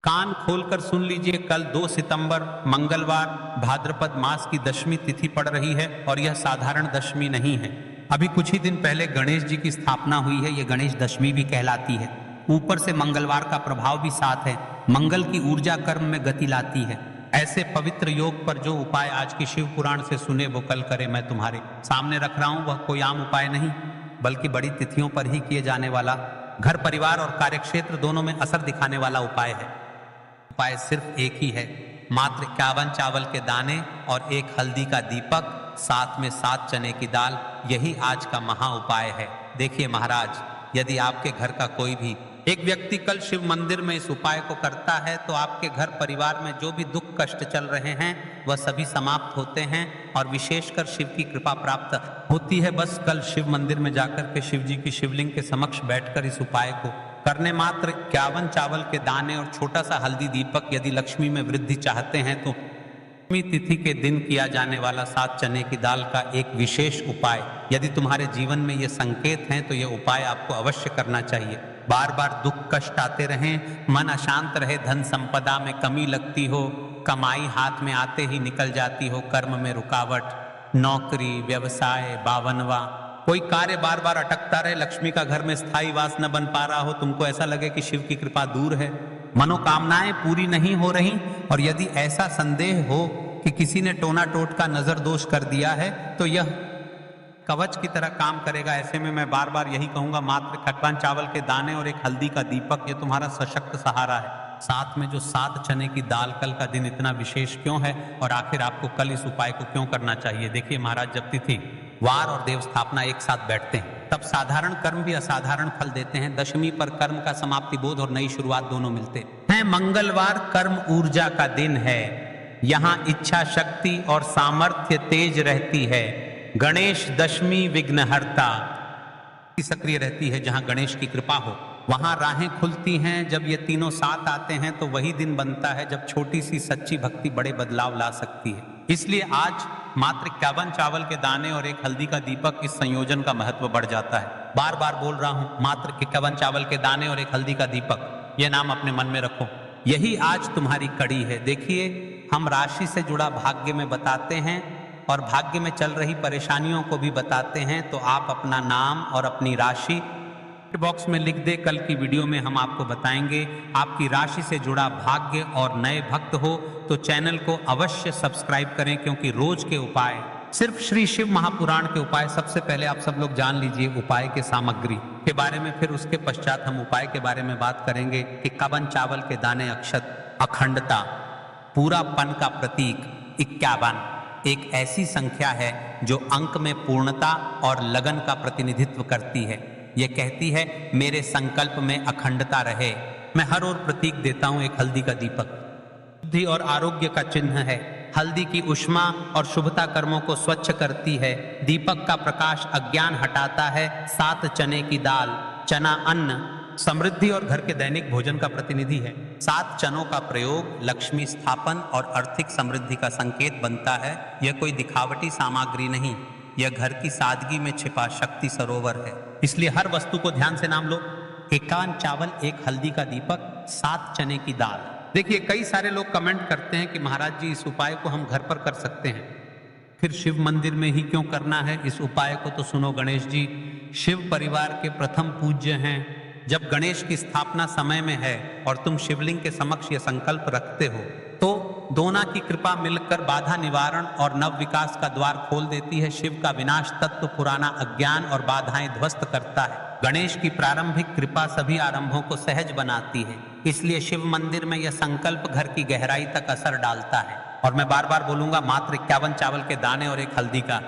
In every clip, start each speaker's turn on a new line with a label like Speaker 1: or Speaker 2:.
Speaker 1: कान खोलकर सुन लीजिए, कल 2 सितंबर मंगलवार भाद्रपद मास की दशमी तिथि पड़ रही है और यह साधारण दशमी नहीं है। अभी कुछ ही दिन पहले गणेश जी की स्थापना हुई है, यह गणेश दशमी भी कहलाती है। ऊपर से मंगलवार का प्रभाव भी साथ है। मंगल की ऊर्जा कर्म में गति लाती है। ऐसे पवित्र योग पर जो उपाय आज की शिव पुराण से सुने वो कल करे, मैं तुम्हारे सामने रख रहा हूं। वह कोई आम उपाय नहीं, बल्कि बड़ी तिथियों पर ही किए जाने वाला, घर परिवार और कार्यक्षेत्र दोनों में असर दिखाने वाला उपाय है। उपाय सिर्फ एक ही है, मात्र 51 चावल के दाने और 1 हल्दी का दीपक, साथ में 7 चने की दाल। यही आज का महा उपाय है। देखिए महाराज, यदि आपके घर का कोई भी एक व्यक्ति कल शिव मंदिर में इस उपाय को करता है तो आपके घर परिवार में जो भी दुख कष्ट चल रहे हैं वह सभी समाप्त होते हैं और विशेषकर शिव की कृपा प्राप्त होती है। बस कल शिव मंदिर में जाकर के शिव जी की शिवलिंग के समक्ष बैठकर इस उपाय को करने मात्र 51 चावल के दाने और छोटा सा हल्दी दीपक, यदि लक्ष्मी में वृद्धि चाहते हैं तो दशमी तिथि के दिन किया जाने वाला 7 चने की दाल का एक विशेष उपाय, यदि तुम्हारे जीवन में ये संकेत हैं तो ये उपाय आपको अवश्य करना चाहिए। बार बार दुख कष्ट आते रहें, मन अशांत रहे, धन संपदा में कमी लगती हो, कमाई हाथ में आते ही निकल जाती हो, कर्म में रुकावट, नौकरी व्यवसाय बावनवा, कोई कार्य बार बार अटकता रहे, लक्ष्मी का घर में स्थायी वास न बन पा रहा हो, तुमको ऐसा लगे कि शिव की कृपा दूर है, मनोकामनाएं पूरी नहीं हो रही, और यदि ऐसा संदेह हो कि किसी ने टोना टोटका नजर दोष कर दिया है तो यह कवच की तरह काम करेगा। ऐसे में मैं बार बार यही कहूंगा, मात्र 51 चावल के दाने और 1 हल्दी का दीपक, ये तुम्हारा सशक्त सहारा है। साथ में जो 7 चने की दाल, कल का दिन इतना विशेष क्यों है और आखिर आपको कल इस उपाय को क्यों करना चाहिए? देखिए महाराज, जब तिथि वार और देव स्थापना एक साथ बैठते हैं तब साधारण कर्म भी असाधारण फल देते हैं। दशमी पर कर्म का समाप्ति बोध और नई शुरुआत दोनों मिलते हैं। मंगलवार कर्म ऊर्जा का दिन है, यहाँ इच्छा शक्ति और सामर्थ्य तेज रहती है। गणेश दशमी विघ्नहर्ता सक्रिय रहती है। जहां गणेश की कृपा हो वहां राहें खुलती हैं। जब ये तीनों साथ आते हैं तो वही दिन बनता है जब छोटी सी सच्ची भक्ति बड़े बदलाव ला सकती है। इसलिए आज मात्र 51 चावल के दाने और 1 हल्दी का दीपक, इस संयोजन का महत्व बढ़ जाता है। बार बार बोल रहा हूं, मात्र 51 चावल के दाने और 1 हल्दी का दीपक, यह नाम अपने मन में रखो। यही आज तुम्हारी कड़ी है। देखिए, हम राशि से जुड़ा भाग्य में बताते हैं और भाग्य में चल रही परेशानियों को भी बताते हैं, तो आप अपना नाम और अपनी राशि बॉक्स में लिख दे। कल की वीडियो में हम आपको बताएंगे। आपकी राशि से जुड़ा भाग्य और नए भक्त हो तो चैनल को अवश्य सब्सक्राइब करें, क्योंकि रोज के उपाय, सिर्फ श्री शिव महापुराण के उपाय, सबसे पहले आप सब लोग जान लीजिए उपाय के सामग्री के बारे में, फिर उसके पश्चात हम उपाय के बारे में बात करेंगे। 51 चावल के दाने, अक्षत, अखंडता, पूरापन का प्रतीक 51 एक ऐसी संख्या है जो अंक में पूर्णता और लगन का प्रतिनिधित्व करती है। यह कहती है मेरे संकल्प में अखंडता रहे। मैं हर ओर प्रतीक देता हूं। 1 हल्दी का दीपक बुद्धि और आरोग्य का चिन्ह है। हल्दी की उष्मा और शुभता कर्मों को स्वच्छ करती है। दीपक का प्रकाश अज्ञान हटाता है। 7 चने की दाल, चना अन्न, समृद्धि और घर के दैनिक भोजन का प्रतिनिधि है। 7 चनों का प्रयोग लक्ष्मी स्थापन और आर्थिक समृद्धि का संकेत बनता है। यह कोई दिखावटी सामग्री नहीं, यह घर की सादगी में छिपा शक्ति सरोवर है। इसलिए हर वस्तु को ध्यान से नाम लो। 51 चावल, 1 हल्दी का दीपक, 7 चने की दाल। देखिए, कई सारे लोग कमेंट करते हैं कि महाराज जी, इस उपाय को हम घर पर कर सकते हैं, फिर शिव मंदिर में ही क्यों करना है? इस उपाय को तो सुनो गणेश जी, शिव परिवार के प्रथम पूज्य हैं। जब गणेश की स्थापना समय में है और तुम शिवलिंग के समक्ष यह संकल्प रखते हो तो दोनों की कृपा मिलकर बाधा निवारण और नव विकास का द्वार खोल देती है। शिव का विनाश तत्व पुराना अज्ञान और बाधाएं ध्वस्त करता है। गणेश की प्रारंभिक कृपा सभी आरंभों को सहज बनाती है। इसलिए शिव मंदिर में यह संकल्प घर की गहराई तक असर डालता है। और मैं बार बार बोलूंगा, मात्र 51 चावल के दाने और 1 हल्दी का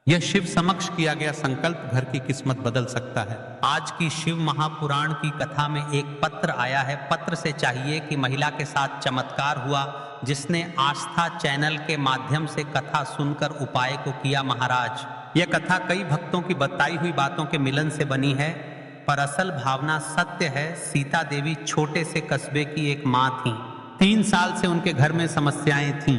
Speaker 1: यह शिव समक्ष किया गया संकल्प घर की किस्मत बदल सकता है। आज की शिव महापुराण की कथा में एक पत्र आया है। पत्र से चाहिए कि महिला के साथ चमत्कार हुआ जिसने आस्था चैनल के माध्यम से कथा सुनकर उपाय को किया। महाराज, यह कथा कई भक्तों की बताई हुई बातों के मिलन से बनी है, पर असल भावना सत्य है। सीता देवी छोटे से कस्बे की एक माँ थी। 3 साल से उनके घर में समस्याएं थीं।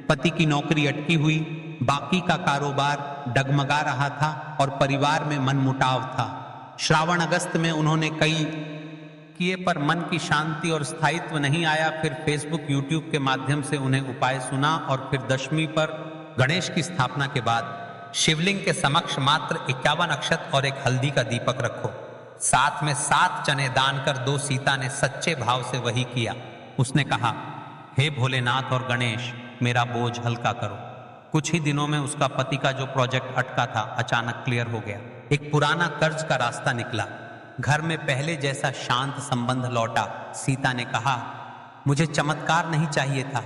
Speaker 1: पति की नौकरी अटकी हुई, बाकी का कारोबार डगमगा रहा था और परिवार में मनमुटाव था। श्रावण अगस्त में उन्होंने कई किए पर मन की शांति और स्थायित्व नहीं आया। फिर फेसबुक यूट्यूब के माध्यम से उन्हें उपाय सुना और फिर दशमी पर गणेश की स्थापना के बाद शिवलिंग के समक्ष मात्र 51 अक्षत और एक हल्दी का दीपक रखो। साथ में 7 चने दान कर दो। सीता ने सच्चे भाव से वही किया। उसने कहा, हे भोलेनाथ और गणेश, मेरा बोझ हल्का करो। कुछ ही दिनों में उसका पति का जो प्रोजेक्ट अटका था अचानक क्लियर हो गया। एक पुराना कर्ज का रास्ता निकला। घर में पहले जैसा शांत संबंध लौटा। सीता ने कहा, मुझे चमत्कार नहीं चाहिए था,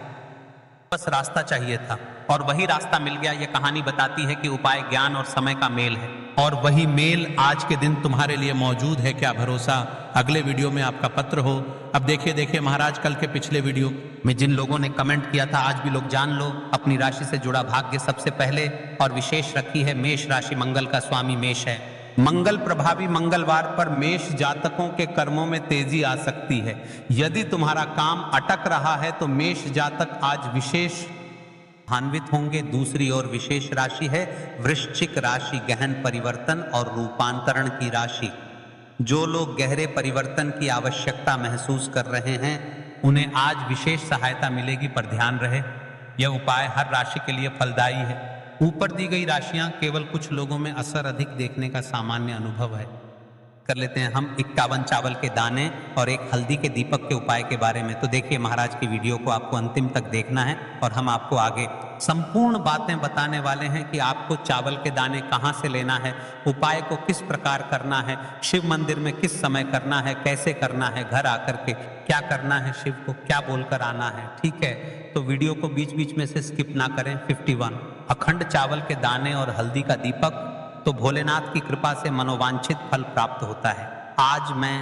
Speaker 1: बस रास्ता चाहिए था, और वही रास्ता मिल गया। यह कहानी बताती है कि उपाय ज्ञान और समय का मेल है, और वही मेल आज के दिन तुम्हारे लिए मौजूद है। क्या भरोसा अगले वीडियो में आपका पत्र हो। अब देखिए महाराज, कल के पिछले वीडियो में जिन लोगों ने कमेंट किया था, आज भी लोग जान लो अपनी राशि से जुड़ा भाग्य। सबसे पहले और विशेष रखी है मेष राशि। मंगल का स्वामी मेष है। मंगल प्रभावी मंगलवार पर मेष जातकों के कर्मों में तेजी आ सकती है। यदि तुम्हारा काम अटक रहा है तो मेष जातक आज विशेष लाभान्वित होंगे। दूसरी ओर विशेष राशि है वृश्चिक राशि, गहन परिवर्तन और रूपांतरण की राशि। जो लोग गहरे परिवर्तन की आवश्यकता महसूस कर रहे हैं उन्हें आज विशेष सहायता मिलेगी, पर ध्यान रहे यह उपाय हर राशि के लिए फलदायी है। ऊपर दी गई राशियां केवल कुछ लोगों में असर अधिक देखने का सामान्य अनुभव है। कर लेते हैं हम 51 चावल के दाने और एक हल्दी के दीपक के उपाय के बारे में। तो देखिए महाराज की वीडियो को आपको अंतिम तक देखना है और हम आपको आगे संपूर्ण बातें बताने वाले हैं कि आपको चावल के दाने कहाँ से लेना है, उपाय को किस प्रकार करना है, शिव मंदिर में किस समय करना है, कैसे करना है, घर आकर के क्या करना है, शिव को क्या बोलकर आना है। ठीक है, तो वीडियो को बीच बीच में से स्किप ना करें। 51 अखंड चावल के दाने और हल्दी का दीपक, तो भोलेनाथ की कृपा से मनोवांछित फल प्राप्त होता है। आज मैं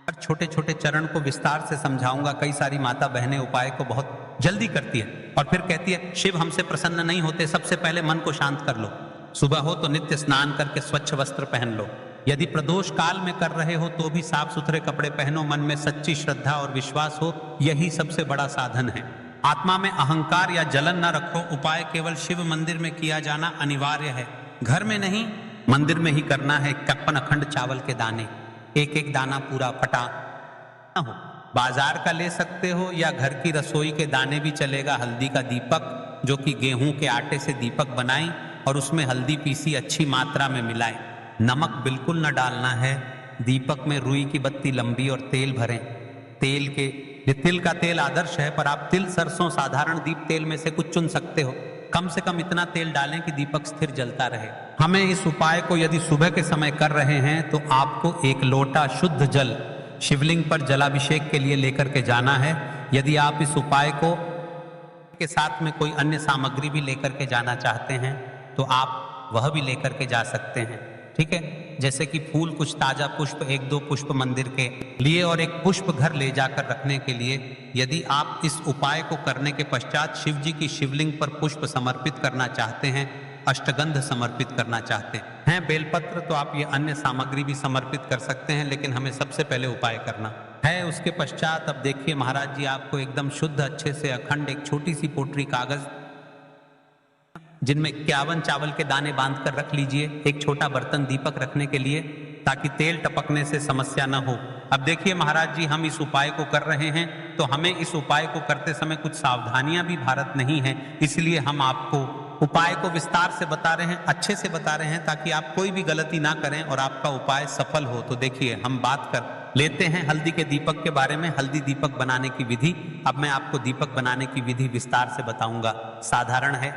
Speaker 1: हर छोटे छोटे चरण को विस्तार से समझाऊंगा। कई सारी माता बहनें उपाय को बहुत जल्दी करती है और फिर कहती है शिव हमसे प्रसन्न नहीं होते। सबसे पहले मन को शांत कर लो। सुबह हो तो नित्य स्नान करके स्वच्छ वस्त्र पहन लो। यदि प्रदोष काल में कर रहे हो तो भी साफ सुथरे कपड़े पहनो। मन में सच्ची श्रद्धा और विश्वास हो, यही सबसे बड़ा साधन है। आत्मा में अहंकार या जलन न रखो। उपाय केवल शिव मंदिर में किया जाना अनिवार्य है, घर में नहीं, मंदिर में ही करना है। 51 अखंड चावल के दाने, एक एक दाना पूरा फटा ना हो। बाजार का ले सकते हो या घर की रसोई के दाने भी चलेगा। हल्दी का दीपक, जो कि गेहूं के आटे से दीपक बनाएं और उसमें हल्दी पीसी अच्छी मात्रा में मिलाएं। नमक बिल्कुल न डालना है। दीपक में रुई की बत्ती लंबी और तेल भरें। तिल का तेल आदर्श है, पर आप तिल, सरसों, साधारण दीप तेल में से कुछ चुन सकते हो। कम से कम इतना तेल डालें कि दीपक स्थिर जलता रहे। हमें इस उपाय को यदि सुबह के समय कर रहे हैं तो आपको एक लोटा शुद्ध जल शिवलिंग पर जलाभिषेक के लिए लेकर के जाना है। यदि आप इस उपाय को के साथ में कोई अन्य सामग्री भी लेकर के जाना चाहते हैं तो आप वह भी लेकर के जा सकते हैं। ठीक है, जैसे कि फूल, कुछ ताजा पुष्प, 1-2 पुष्प मंदिर के लिए और एक पुष्प घर ले जाकर रखने के लिए। यदि आप इस उपाय को करने के पश्चात शिव जी की शिवलिंग पर पुष्प समर्पित करना चाहते हैं, अष्टगंध समर्पित करना चाहते हैं, बेलपत्र, तो आप ये अन्य सामग्री भी समर्पित कर सकते हैं, लेकिन हमें सबसे पहले उपाय करना है। उसके पश्चात अब देखिए महाराज जी, आपको एकदम शुद्ध अच्छे से अखंड एक छोटी सी पोटली कागज जिनमें 51 चावल के दाने बांध कर रख लीजिए। एक छोटा बर्तन दीपक रखने के लिए, ताकि तेल टपकने से समस्या न हो। अब देखिए महाराज जी, हम इस उपाय को कर रहे हैं तो हमें इस उपाय को करते समय कुछ सावधानियां भी भारत नहीं है, इसलिए हम आपको उपाय को विस्तार से बता रहे हैं, अच्छे से बता रहे हैं, ताकि आप कोई भी गलती ना करें और आपका उपाय सफल हो। तो देखिए, हम बात कर लेते हैं हल्दी के दीपक के बारे में। हल्दी दीपक बनाने की विधि, अब मैं आपको दीपक बनाने की विधि विस्तार से बताऊंगा। साधारण है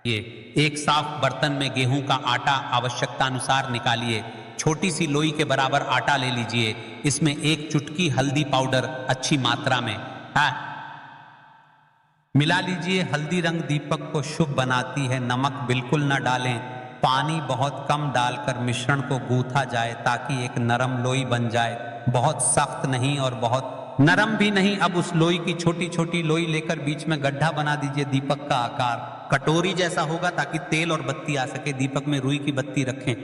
Speaker 1: ये। एक साफ बर्तन में गेहूं का आटा आवश्यकता अनुसार निकालिए। छोटी सी लोई के बराबर आटा ले लीजिए। इसमें 1 चुटकी हल्दी पाउडर अच्छी मात्रा में मिला लीजिए। हल्दी रंग दीपक को शुभ बनाती है। नमक बिल्कुल न डालें। पानी बहुत कम डालकर मिश्रण को गूंथा जाए ताकि एक नरम लोई बन जाए, बहुत सख्त नहीं और बहुत नरम भी नहीं। अब उस लोई की छोटी छोटी लोई लेकर बीच में गड्ढा बना दीजिए। दीपक का आकार कटोरी जैसा होगा ताकि तेल और बत्ती आ सके। दीपक में रुई की बत्ती रखें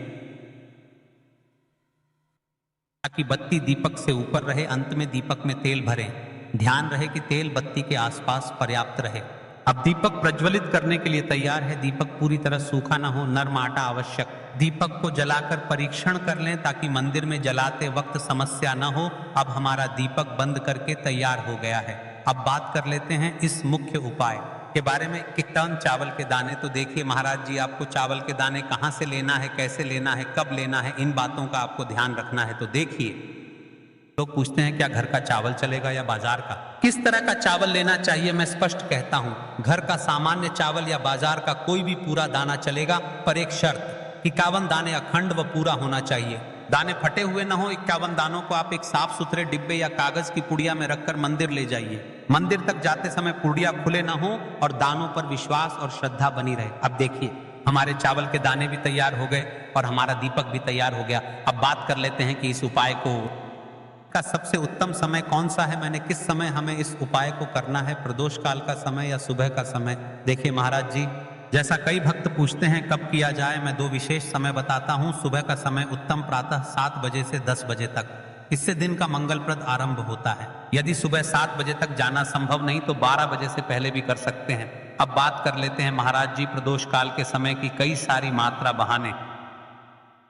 Speaker 1: ताकि बत्ती दीपक से ऊपर रहे। अंत में दीपक में तेल भरें। ध्यान रहे कि तेल बत्ती के आसपास पर्याप्त रहे। अब दीपक प्रज्वलित करने के लिए तैयार है। दीपक पूरी तरह सूखा ना हो, नर्म आटा आवश्यक। दीपक को जलाकर परीक्षण कर लें ताकि मंदिर में जलाते वक्त समस्या न हो। अब हमारा दीपक बंद करके तैयार हो गया है। अब बात कर लेते हैं इस मुख्य उपाय के बारे में। 1 टन चावल के दाने, तो देखिए महाराज जी आपको चावल के दाने कहाँ से लेना है, कैसे लेना है, कब लेना है, इन बातों का आपको ध्यान रखना है। तो देखिए, लोग पूछते हैं क्या घर का चावल चलेगा या बाजार का, किस तरह का चावल लेना चाहिए। मैं स्पष्ट कहता हूं, घर का सामान्य चावल या बाजार का कोई भी पूरा दाना चलेगा, पर एक शर्त, 51 दाने अखंड व पूरा होना चाहिए। दाने फटे हुए ना हो। 51 दानों को आप एक साफ सुथरे डिब्बे या कागज की पुड़िया में रखकर मंदिर ले जाइए। मंदिर तक जाते समय पुड़िया खुले ना हो और दानों पर विश्वास और श्रद्धा बनी रहे। अब देखिए, हमारे चावल के दाने भी तैयार हो गए और हमारा दीपक भी तैयार हो गया। अब बात कर लेते हैं कि इस उपाय का सबसे उत्तम समय कौन सा है, मैंने किस समय हमें इस उपाय को करना है, प्रदोष काल का समय या सुबह का समय। देखिए महाराज जी, जैसा कई भक्त पूछते हैं कब किया जाए, मैं 2 विशेष समय बताता हूं। सुबह का समय उत्तम, प्रातः 7 बजे से 10 बजे तक, इससे दिन का मंगलप्रद आरंभ होता है। यदि सुबह 7 बजे तक जाना संभव नहीं तो 12 बजे से पहले भी कर सकते हैं। अब बात कर लेते हैं महाराज जी, प्रदोष काल के समय की कई सारी मात्रा बहाने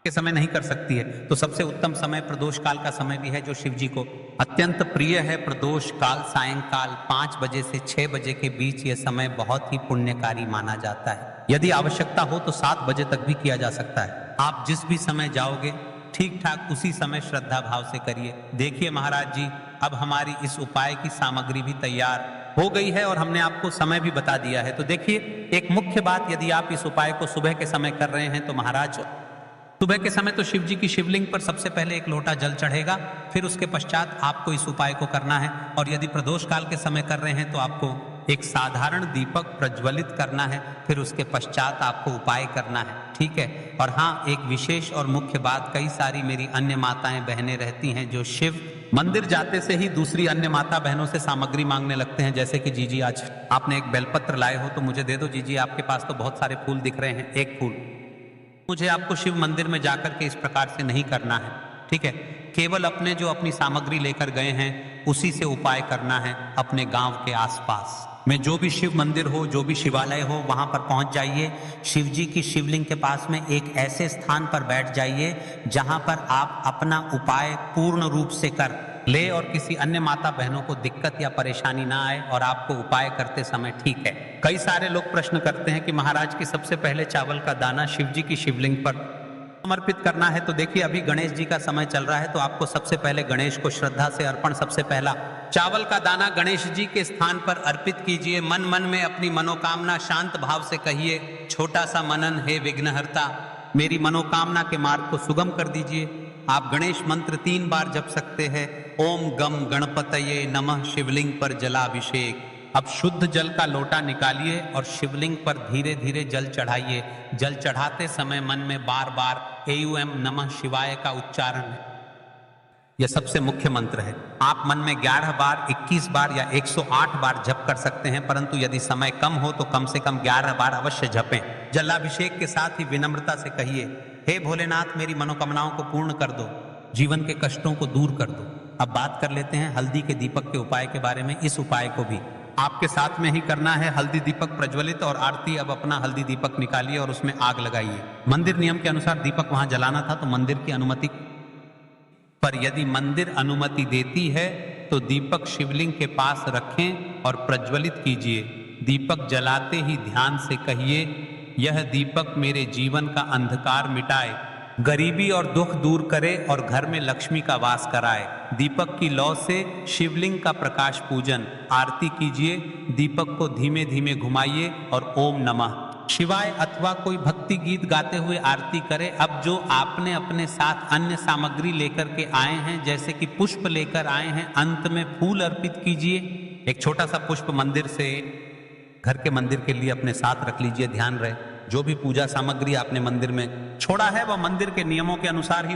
Speaker 1: के समय नहीं कर सकती है, तो सबसे उत्तम समय प्रदोष काल का समय भी है, जो शिव जी को अत्यंत प्रिय है। प्रदोष काल सायंकाल 5 बजे से 6 बजे के बीच यह समय बहुत ही पुण्यकारी माना जाता है। यदि आवश्यकता हो तो 7 बजे तक भी किया जा सकता है। आप जिस भी समय जाओगे ठीक ठाक उसी समय श्रद्धा भाव से करिए। देखिए महाराज जी, अब हमारी इस उपाय की सामग्री भी तैयार हो गई है और हमने आपको समय भी बता दिया है। तो देखिए, एक मुख्य बात, यदि आप इस उपाय को सुबह के समय कर रहे हैं तो महाराज सुबह के समय तो शिव जी की शिवलिंग पर सबसे पहले 1 लोटा जल चढ़ेगा, फिर उसके पश्चात आपको इस उपाय को करना है। और यदि प्रदोष काल के समय कर रहे हैं तो आपको एक साधारण दीपक प्रज्वलित करना है, फिर उसके पश्चात आपको उपाय करना है, ठीक है। और हाँ, एक विशेष और मुख्य बात, कई सारी मेरी अन्य माताएं बहनें रहती हैं जो शिव मंदिर जाते से ही दूसरी अन्य माता बहनों से सामग्री मांगने लगते हैं, जैसे कि जीजी आज आपने एक बेलपत्र लाए हो तो मुझे दे दो। जीजी आपके पास तो बहुत सारे फूल दिख रहे हैं, एक फूल। मुझे आपको शिव मंदिर में जाकर के इस प्रकार से नहीं करना है, ठीक है। केवल अपने जो अपनी सामग्री लेकर गए हैं उसी से उपाय करना है। अपने गांव के आसपास में जो भी शिव मंदिर हो, जो भी शिवालय हो, वहां पर पहुंच जाइए। शिव जी की शिवलिंग के पास में एक ऐसे स्थान पर बैठ जाइए जहां पर आप अपना उपाय पूर्ण रूप से कर ले और किसी अन्य माता बहनों को दिक्कत या परेशानी ना आए और आपको उपाय करते समय ठीक है। कई सारे लोग प्रश्न करते हैं कि महाराज की सबसे पहले चावल का दाना शिव जी की शिवलिंग पर समर्पित करना है। तो देखिए, अभी गणेश जी का समय चल रहा है, तो आपको सबसे पहले गणेश को श्रद्धा से अर्पण, सबसे पहला चावल का दाना गणेश जी के स्थान पर अर्पित कीजिए। मन मन में अपनी मनोकामना शांत भाव से कहिए, छोटा सा मनन, हे विघ्नहर्ता, मेरी मनोकामना के मार्ग को सुगम कर दीजिए। आप गणेश मंत्र 3 बार जप सकते हैं। ओम गम गणपतये नमः, शिवलिंग पर जलाभिषेक। अब शुद्ध जल का लोटा निकालिए और शिवलिंग पर धीरे धीरे जल चढ़ाइए। जल चढ़ाते समय मन में बार बार एयूएम नमः शिवाय का उच्चारण है, यह सबसे मुख्य मंत्र है। आप मन में 11 बार, 21 बार या 108 बार जप कर सकते हैं, परंतु यदि समय कम हो तो कम से कम 11 बार अवश्य जपें। जलाभिषेक के साथ ही विनम्रता से कहिए, हे भोलेनाथ, मेरी मनोकामनाओं को पूर्ण कर दो, जीवन के कष्टों को दूर कर दो। अब बात कर लेते हैं हल्दी के दीपक के उपाय के बारे में। इस उपाय को भी आपके साथ में ही करना है। हल्दी दीपक प्रज्वलित और आरती। अब अपना हल्दी दीपक निकालिए और उसमें आग लगाइए। मंदिर नियम के अनुसार दीपक वहां जलाना था, तो मंदिर की अनुमति पर यदि मंदिर अनुमति देती है तो दीपक शिवलिंग के पास रखें और प्रज्वलित कीजिए। दीपक जलाते ही ध्यान से कहिए, यह दीपक मेरे जीवन का अंधकार मिटाए, गरीबी और दुख दूर करे और घर में लक्ष्मी का वास कराए। दीपक की लौ से शिवलिंग का प्रकाश पूजन, आरती कीजिए। दीपक को धीमे धीमे घुमाइए और ओम नमः शिवाय अथवा कोई भक्ति गीत गाते हुए आरती करें। अब जो आपने अपने साथ अन्य सामग्री लेकर के आए हैं, जैसे कि पुष्प लेकर आए हैं, अंत में फूल अर्पित कीजिए। एक छोटा सा पुष्प मंदिर से घर के मंदिर के लिए अपने साथ रख लीजिए। ध्यान रहे, जो भी पूजा सामग्री आपने मंदिर में छोड़ा है वह मंदिर के नियमों के अनुसार ही